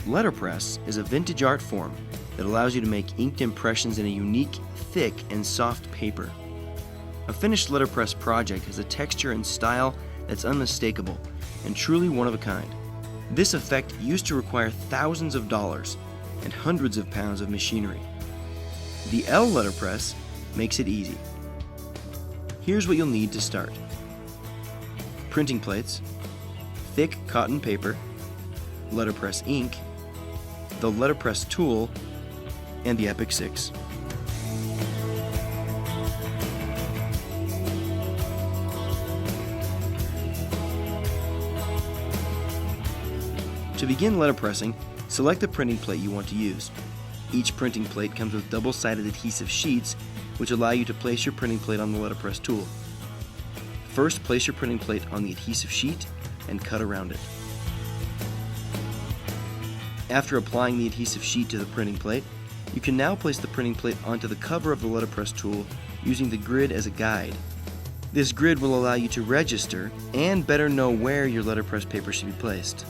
Letterpress is a vintage art form that allows you to make inked impressions in a unique, thick, and soft paper. A finished letterpress project has a texture and style that's unmistakable and truly one of a kind. This effect used to require thousands of dollars and hundreds of pounds of machinery. The L letterpress makes it easy. Here's what you'll need to start: printing plates, thick cotton paper, letterpress ink, the letterpress tool, and the Epic 6. To begin letterpressing, select the printing plate you want to use. Each printing plate comes with double-sided adhesive sheets which allow you to place your printing plate on the letterpress tool. First, place your printing plate on the adhesive sheet and cut around it. After applying the adhesive sheet to the printing plate, you can now place the printing plate onto the cover of the letterpress tool using the grid as a guide. This grid will allow you to register and better know where your letterpress paper should be placed.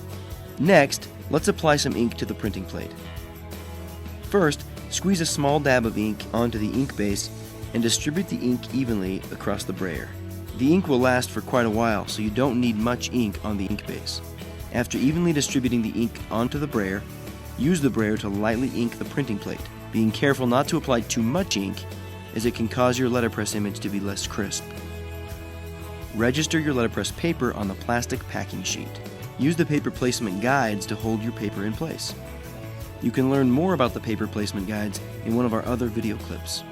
Next, let's apply some ink to the printing plate. First, squeeze a small dab of ink onto the ink base and distribute the ink evenly across the brayer. The ink will last for quite a while, so you don't need much ink on the ink base. After evenly distributing the ink onto the brayer, use the brayer to lightly ink the printing plate, being careful not to apply too much ink, as it can cause your letterpress image to be less crisp. Register your letterpress paper on the plastic packing sheet. Use the paper placement guides to hold your paper in place. You can learn more about the paper placement guides in one of our other video clips.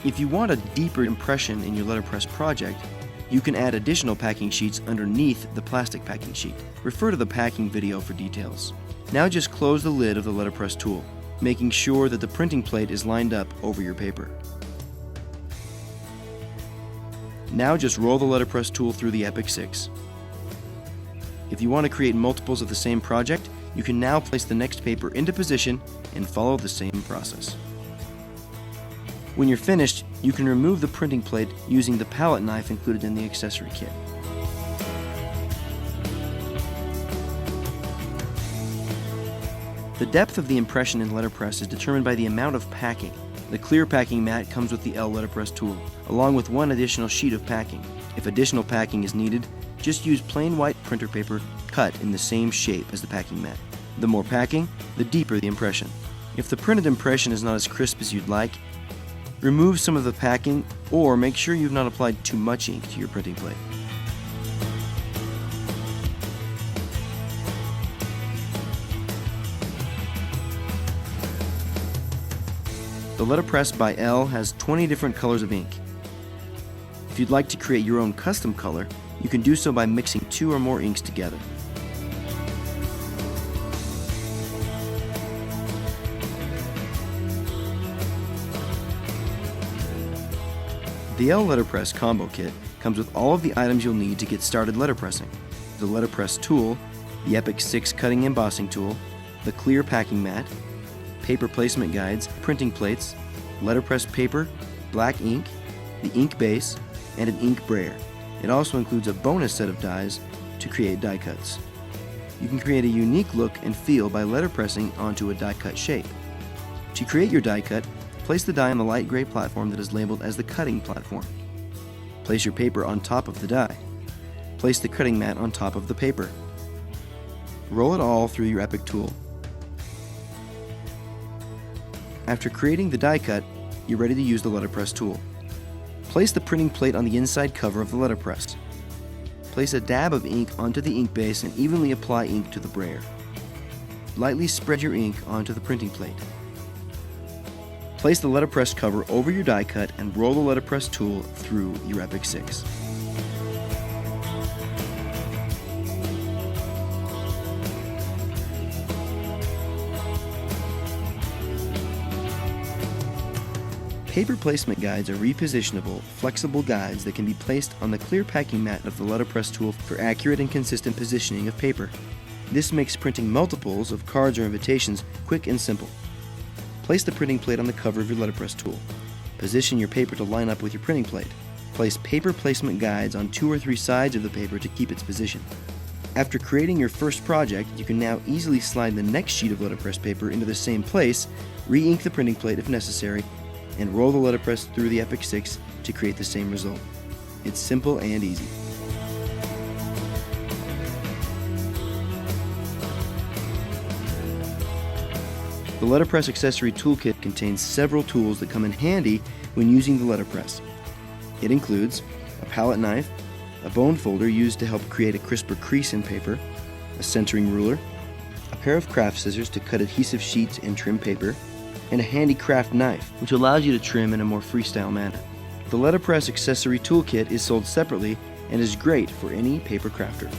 If you want a deeper impression in your letterpress project, you can add additional packing sheets underneath the plastic packing sheet. Refer to the packing video for details. Now just close the lid of the letterpress tool, making sure that the printing plate is lined up over your paper. Now just roll the letterpress tool through the Epic 6. If you want to create multiples of the same project, you can now place the next paper into position and follow the same process. When you're finished, you can remove the printing plate using the palette knife included in the accessory kit. The depth of the impression in letterpress is determined by the amount of packing. The clear packing mat comes with the L letterpress tool, along with one additional sheet of packing. If additional packing is needed, just use plain white printer paper cut in the same shape as the packing mat. The more packing, the deeper the impression. If the printed impression is not as crisp as you'd like, remove some of the packing or make sure you've not applied too much ink to your printing plate. The Letterpress by L has 20 different colors of ink. If you'd like to create your own custom color, you can do so by mixing 2 or more inks together. The L Letterpress Combo Kit comes with all of the items you'll need to get started letterpressing: the letterpress tool, the Epic 6 cutting embossing tool, the clear packing mat, paper placement guides, printing plates, letterpress paper, black ink, the ink base, and an ink brayer. It also includes a bonus set of dies to create die cuts. You can create a unique look and feel by letterpressing onto a die cut shape. To create your die cut, place the die on the light gray platform that is labeled as the cutting platform. Place your paper on top of the die. Place the cutting mat on top of the paper. Roll it all through your Epic tool. After creating the die cut, you're ready to use the letterpress tool. Place the printing plate on the inside cover of the letterpress. Place a dab of ink onto the ink base and evenly apply ink to the brayer. Lightly spread your ink onto the printing plate. Place the letterpress cover over your die cut and roll the letterpress tool through your Epic 6. Paper placement guides are repositionable, flexible guides that can be placed on the clear packing mat of the letterpress tool for accurate and consistent positioning of paper. This makes printing multiples of cards or invitations quick and simple. Place the printing plate on the cover of your letterpress tool. Position your paper to line up with your printing plate. Place paper placement guides on 2 or 3 sides of the paper to keep its position. After creating your first project, you can now easily slide the next sheet of letterpress paper into the same place, re-ink the printing plate if necessary, and roll the letterpress through the Epic 6 to create the same result. It's simple and easy. The Letterpress Accessory Toolkit contains several tools that come in handy when using the letterpress. It includes a palette knife, a bone folder used to help create a crisper crease in paper, a centering ruler, a pair of craft scissors to cut adhesive sheets and trim paper, and a handy craft knife, which allows you to trim in a more freestyle manner. The Letterpress Accessory Toolkit is sold separately and is great for any paper crafter.